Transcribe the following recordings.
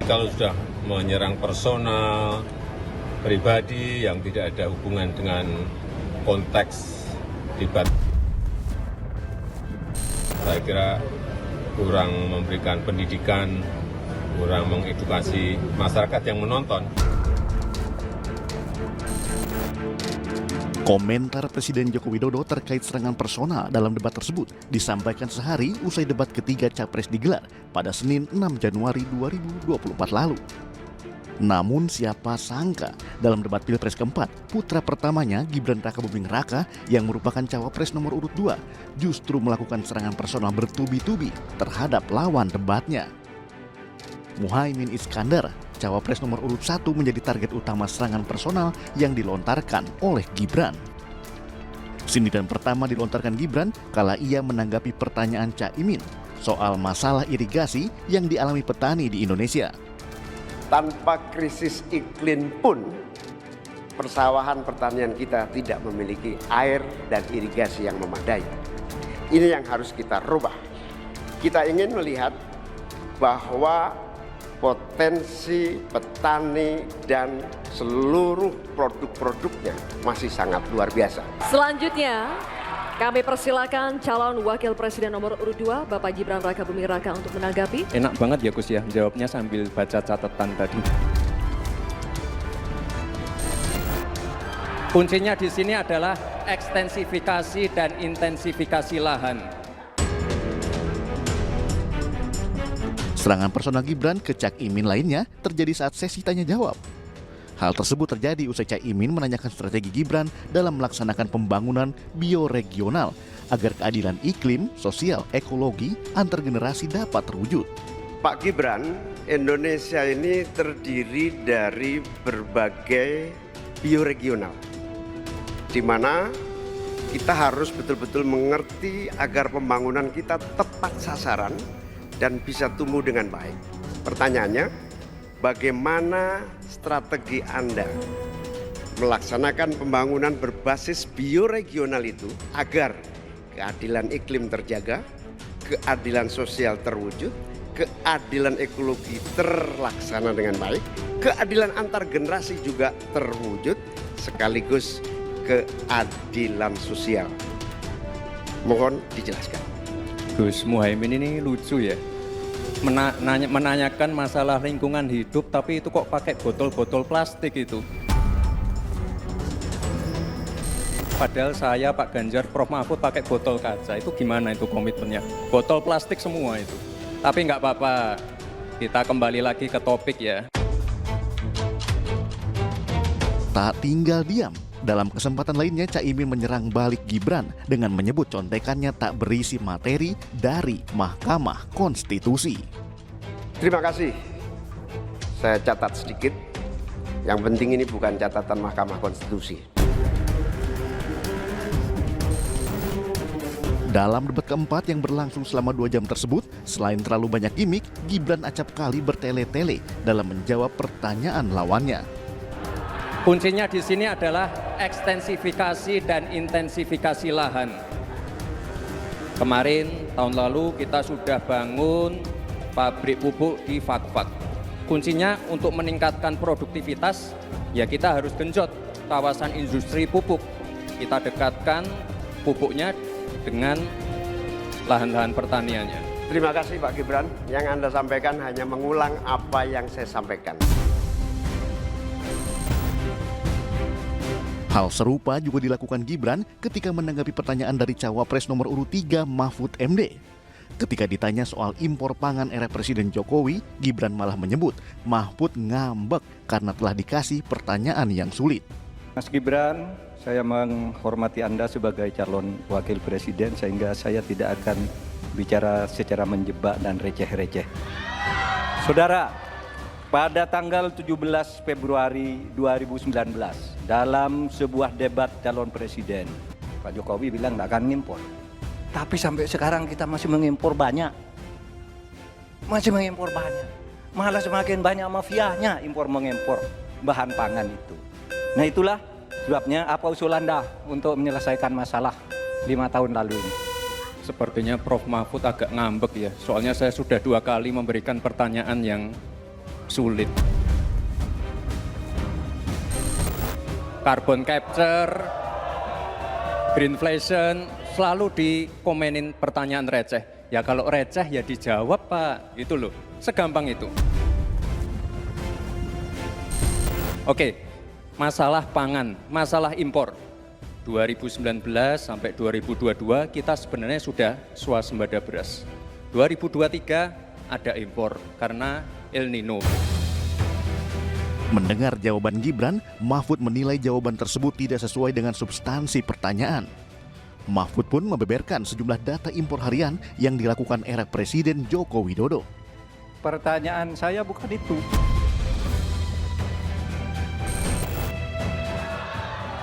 kalau sudah menyerang personal, pribadi yang tidak ada hubungan dengan konteks debat, saya kira kurang memberikan pendidikan, kurang mengedukasi masyarakat yang menonton. Komentar Presiden Joko Widodo terkait serangan personal dalam debat tersebut disampaikan sehari usai debat ketiga Capres digelar pada Senin 6 Januari 2024 lalu. Namun siapa sangka dalam debat Pilpres keempat, putra pertamanya Gibran Rakabuming Raka yang merupakan cawapres nomor urut 2 justru melakukan serangan personal bertubi-tubi terhadap lawan debatnya. Muhaimin Iskandar, cawapres nomor urut 1 menjadi target utama serangan personal yang dilontarkan oleh Gibran. Sindiran pertama dilontarkan Gibran kala ia menanggapi pertanyaan Caimin soal masalah irigasi yang dialami petani di Indonesia. Tanpa krisis iklim pun, persawahan pertanian kita tidak memiliki air dan irigasi yang memadai. Ini yang harus kita rubah. Kita ingin melihat bahwa potensi petani dan seluruh produk-produknya masih sangat luar biasa. Selanjutnya, kami persilakan calon wakil presiden nomor urut 2, Bapak Gibran Rakabuming Raka untuk menanggapi. Enak banget ya Gus ya, jawabnya sambil baca catatan tadi. Kuncinya di sini adalah ekstensifikasi dan intensifikasi lahan. Serangan personal Gibran ke Cak Imin lainnya terjadi saat sesi tanya jawab. Hal tersebut terjadi usai Cak Imin menanyakan strategi Gibran dalam melaksanakan pembangunan bioregional agar keadilan iklim, sosial, ekologi, antar generasi dapat terwujud. Pak Gibran, Indonesia ini terdiri dari berbagai bioregional, di mana kita harus betul-betul mengerti agar pembangunan kita tepat sasaran dan bisa tumbuh dengan baik. Pertanyaannya, bagaimana strategi Anda melaksanakan pembangunan berbasis bioregional itu agar keadilan iklim terjaga, keadilan sosial terwujud, keadilan ekologi terlaksana dengan baik, keadilan antar generasi juga terwujud, sekaligus keadilan sosial. Mohon dijelaskan. Gus Muhaimin ini lucu ya, menanyakan masalah lingkungan hidup tapi itu kok pakai botol-botol plastik itu. Padahal saya, Pak Ganjar, Prof Mahfud pakai botol kaca, itu gimana itu komitmennya? Botol plastik semua itu. Tapi nggak apa-apa, kita kembali lagi ke topik ya. Tak tinggal diam. Dalam kesempatan lainnya, Caimin menyerang balik Gibran dengan menyebut contekannya tak berisi materi dari Mahkamah Konstitusi. Terima kasih. Saya catat sedikit. Yang penting ini bukan catatan Mahkamah Konstitusi. Dalam debat keempat yang berlangsung selama 2 jam tersebut, selain terlalu banyak gimmick, Gibran acap kali bertele-tele dalam menjawab pertanyaan lawannya. Kuncinya di sini adalah ekstensifikasi dan intensifikasi lahan. Kemarin, tahun lalu kita sudah bangun pabrik pupuk di Fakfak. Kuncinya untuk meningkatkan produktivitas, ya kita harus genjot kawasan industri pupuk. Kita dekatkan pupuknya dengan lahan-lahan pertaniannya. Terima kasih Pak Gibran. Yang Anda sampaikan hanya mengulang apa yang saya sampaikan. Hal serupa juga dilakukan Gibran ketika menanggapi pertanyaan dari cawapres nomor urut 3 Mahfud MD. Ketika ditanya soal impor pangan era Presiden Jokowi, Gibran malah menyebut Mahfud ngambek karena telah dikasih pertanyaan yang sulit. Mas Gibran, saya menghormati Anda sebagai calon wakil presiden sehingga saya tidak akan bicara secara menjebak dan receh-receh. Saudara, pada tanggal 17 Februari 2019 dalam sebuah debat calon presiden, Pak Jokowi bilang nggak akan ngimpor. Tapi sampai sekarang kita masih mengimpor banyak. Masih mengimpor banyak. Malah semakin banyak mafianya impor-mengimpor bahan pangan itu. Nah itulah sebabnya apa usul Anda untuk menyelesaikan masalah 5 tahun lalu ini? Sepertinya Prof Mahfud agak ngambek ya, soalnya saya sudah 2 kali memberikan pertanyaan yang sulit. Carbon capture, greenflation, selalu dikomenin pertanyaan receh. Ya kalau receh ya dijawab Pak, itu loh, segampang itu. Oke, masalah pangan, masalah impor. 2019 sampai 2022 kita sebenarnya sudah swasembada beras. 2023 ada impor karena El Nino. Mendengar jawaban Gibran, Mahfud menilai jawaban tersebut tidak sesuai dengan substansi pertanyaan. Mahfud pun membeberkan sejumlah data impor harian yang dilakukan era Presiden Joko Widodo. Pertanyaan saya bukan itu.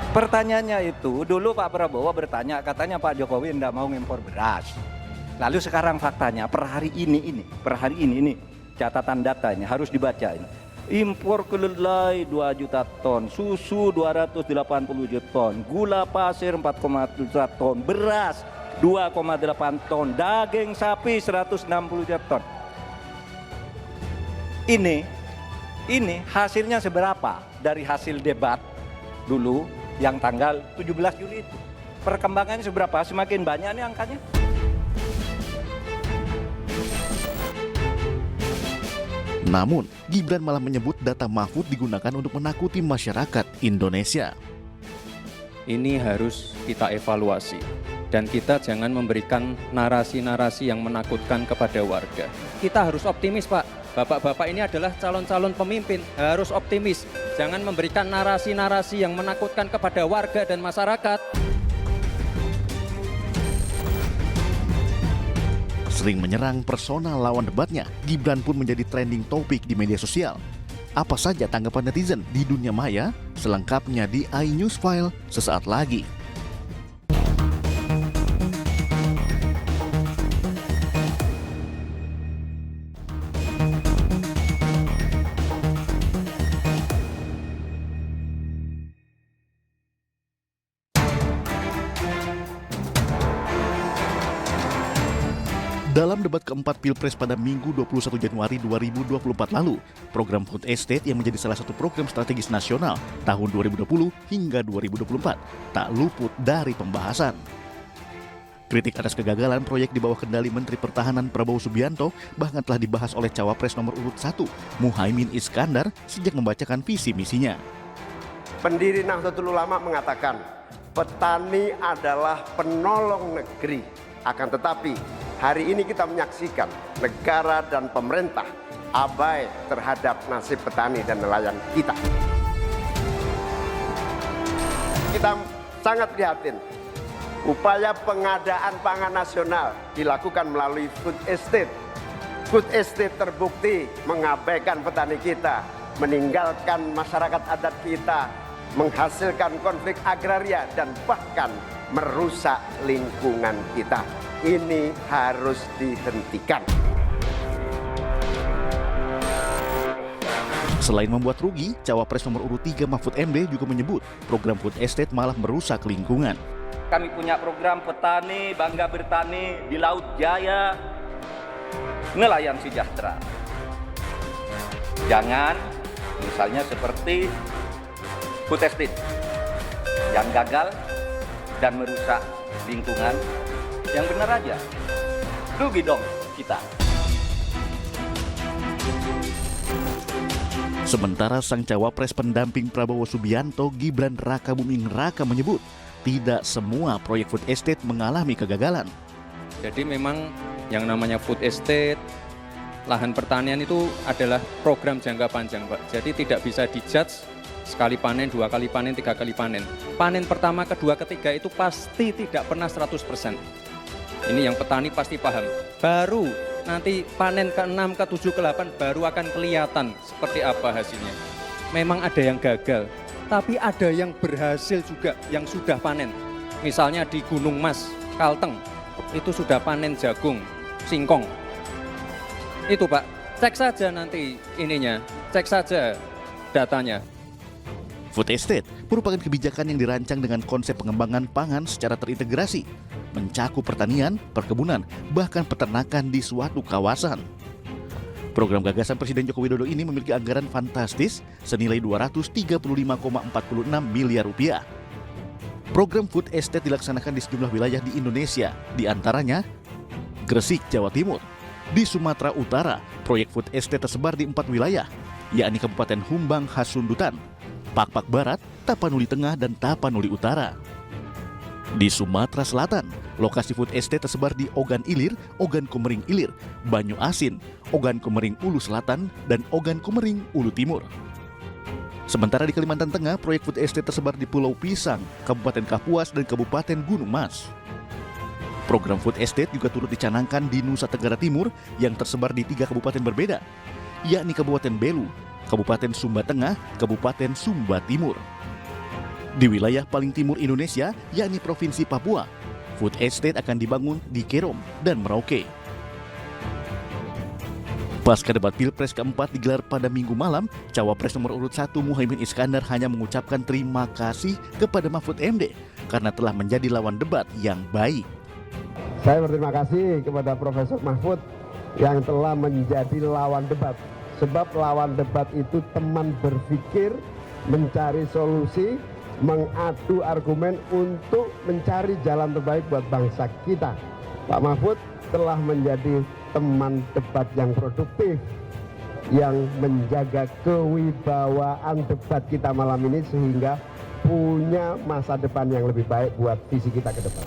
Pertanyaannya itu, dulu Pak Prabowo bertanya, katanya Pak Jokowi tidak mau ngimpor beras. Lalu sekarang faktanya, per hari ini, catatan datanya harus dibaca ini. Impor kedelai 2 juta ton, susu 280 juta ton, gula pasir 4,7 ton, beras 2,8 ton, daging sapi 160 juta ton. Ini hasilnya seberapa dari hasil debat dulu yang tanggal 17 Juli itu. Perkembangannya seberapa? Semakin banyak nih angkanya. Namun, Gibran malah menyebut data Mahfud digunakan untuk menakuti masyarakat Indonesia. Ini harus kita evaluasi dan kita jangan memberikan narasi-narasi yang menakutkan kepada warga. Kita harus optimis Pak, bapak-bapak ini adalah calon-calon pemimpin, harus optimis. Jangan memberikan narasi-narasi yang menakutkan kepada warga dan masyarakat. Sering menyerang personal lawan debatnya, Gibran pun menjadi trending topik di media sosial. Apa saja tanggapan netizen di dunia maya? Selengkapnya di iNewsFile sesaat lagi. Dalam debat keempat Pilpres pada Minggu 21 Januari 2024 lalu, program Food Estate yang menjadi salah satu program strategis nasional tahun 2020 hingga 2024 tak luput dari pembahasan. Kritik atas kegagalan proyek di bawah kendali Menteri Pertahanan Prabowo Subianto bahkan telah dibahas oleh Cawapres nomor urut 1, Muhaimin Iskandar, sejak membacakan visi misinya. Pendiri Nahdlatul Ulama mengatakan, petani adalah penolong negeri. Akan tetapi, hari ini kita menyaksikan negara dan pemerintah abai terhadap nasib petani dan nelayan kita. Kita sangat prihatin. Upaya pengadaan pangan nasional dilakukan melalui food estate. Food estate terbukti mengabaikan petani kita, meninggalkan masyarakat adat kita, menghasilkan konflik agraria dan bahkan merusak lingkungan kita. Ini harus dihentikan. Selain membuat rugi, Cawapres nomor urut 3 Mahfud MD juga menyebut program Food Estate malah merusak lingkungan. Kami punya program petani, bangga bertani di Laut Jaya, nelayan sejahtera. Jangan misalnya seperti Food Estate yang gagal dan merusak lingkungan. Yang benar aja, rugi dong kita. Sementara sang Cawapres pendamping Prabowo Subianto, Gibran Rakabuming Raka menyebut tidak semua proyek food estate mengalami kegagalan. Jadi memang yang namanya food estate, lahan pertanian itu adalah program jangka panjang Pak. Jadi tidak bisa dijudge sekali panen, 2 kali panen, 3 kali panen. Panen pertama, kedua, ketiga itu pasti tidak pernah 100%. Ini yang petani pasti paham. Baru nanti panen ke-6, ke-7, ke-8 baru akan kelihatan seperti apa hasilnya. Memang ada yang gagal, tapi ada yang berhasil juga yang sudah panen. Misalnya di Gunung Mas, Kalteng, itu sudah panen jagung, singkong. Itu Pak, cek saja nanti ininya, cek saja datanya. Food Estate merupakan kebijakan yang dirancang dengan konsep pengembangan pangan secara terintegrasi, mencakup pertanian, perkebunan, bahkan peternakan di suatu kawasan. Program gagasan Presiden Joko Widodo ini memiliki anggaran fantastis senilai 235,46 miliar rupiah. Program food estate dilaksanakan di sejumlah wilayah di Indonesia, di antaranya Gresik, Jawa Timur. Di Sumatera Utara, proyek food estate tersebar di 4 wilayah, yakni Kabupaten Humbang Hasundutan, Pakpak Barat, Tapanuli Tengah, dan Tapanuli Utara. Di Sumatera Selatan, lokasi food estate tersebar di Ogan Ilir, Ogan Komering Ilir, Banyu Asin, Ogan Komering Ulu Selatan, dan Ogan Komering Ulu Timur. Sementara di Kalimantan Tengah, proyek food estate tersebar di Pulau Pisang, Kabupaten Kapuas, dan Kabupaten Gunung Mas. Program food estate juga turut dicanangkan di Nusa Tenggara Timur yang tersebar di 3 kabupaten berbeda, yakni Kabupaten Belu, Kabupaten Sumba Tengah, Kabupaten Sumba Timur. Di wilayah paling timur Indonesia, yakni Provinsi Papua, food estate akan dibangun di Kerom dan Merauke. Pasca debat Pilpres keempat digelar pada Minggu malam, Cawapres nomor urut 1 Muhaimin Iskandar hanya mengucapkan terima kasih kepada Mahfud MD karena telah menjadi lawan debat yang baik. Saya berterima kasih kepada Profesor Mahfud yang telah menjadi lawan debat. Sebab lawan debat itu teman berpikir, mencari solusi, mengadu argumen untuk mencari jalan terbaik buat bangsa kita. Pak Mahfud telah menjadi teman debat yang produktif, yang menjaga kewibawaan debat kita malam ini sehingga punya masa depan yang lebih baik buat visi kita ke depan.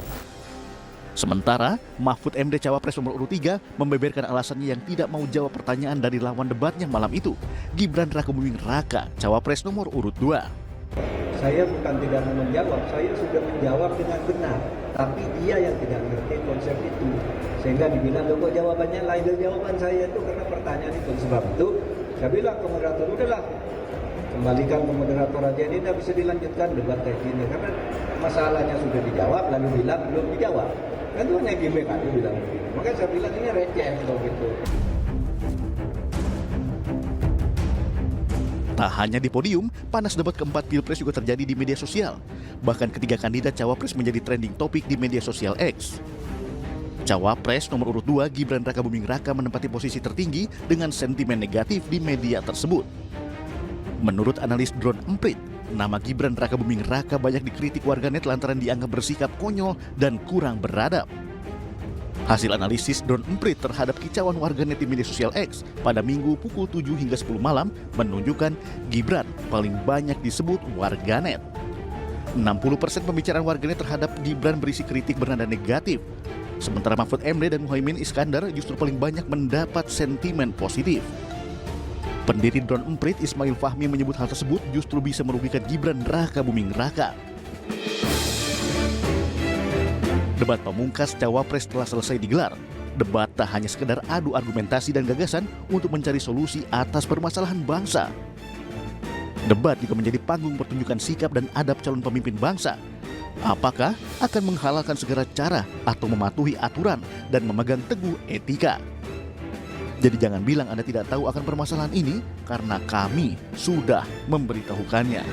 Sementara, Mahfud MD Cawapres nomor urut 3 membeberkan alasannya yang tidak mau jawab pertanyaan dari lawan debatnya malam itu, Gibran Rakabuming Raka, Cawapres nomor urut 2. Saya bukan tidak mau menjawab, saya sudah menjawab dengan benar. Tapi dia yang tidak mengerti konsep itu. Sehingga dibilang, loh kok jawabannya lain dari jawaban saya itu karena pertanyaan itu. Sebab itu, saya bilang ke moderator, udahlah, kembalikan ke moderator aja, ini tidak bisa dilanjutkan debat kayak gini. Karena masalahnya sudah dijawab, lalu bilang belum dijawab. Kan itu hanya gimmick aja bilang begini. Makanya saya bilang ini receh kalau gitu. Tak hanya di podium, panas debat keempat Pilpres juga terjadi di media sosial. Bahkan ketiga kandidat Cawapres menjadi trending topik di media sosial X. Cawapres nomor urut 2 Gibran Rakabuming Raka menempati posisi tertinggi dengan sentimen negatif di media tersebut. Menurut analis Drone Emprit, nama Gibran Rakabuming Raka banyak dikritik warganet lantaran dianggap bersikap konyol dan kurang beradab. Hasil analisis Drone Emprit terhadap kicauan warganet di media sosial X pada Minggu pukul 7 hingga 10 malam menunjukkan Gibran paling banyak disebut warganet. 60% pembicaraan warganet terhadap Gibran berisi kritik bernada negatif. Sementara Mahfud MD dan Muhaimin Iskandar justru paling banyak mendapat sentimen positif. Pendiri Drone Emprit Ismail Fahmi menyebut hal tersebut justru bisa merugikan Gibran Rakabuming Raka. Debat pamungkas Cawapres telah selesai digelar. Debat tak hanya sekedar adu argumentasi dan gagasan untuk mencari solusi atas permasalahan bangsa. Debat juga menjadi panggung pertunjukan sikap dan adab calon pemimpin bangsa. Apakah akan menghalalkan segala cara atau mematuhi aturan dan memegang teguh etika? Jadi jangan bilang Anda tidak tahu akan permasalahan ini karena kami sudah memberitahukannya.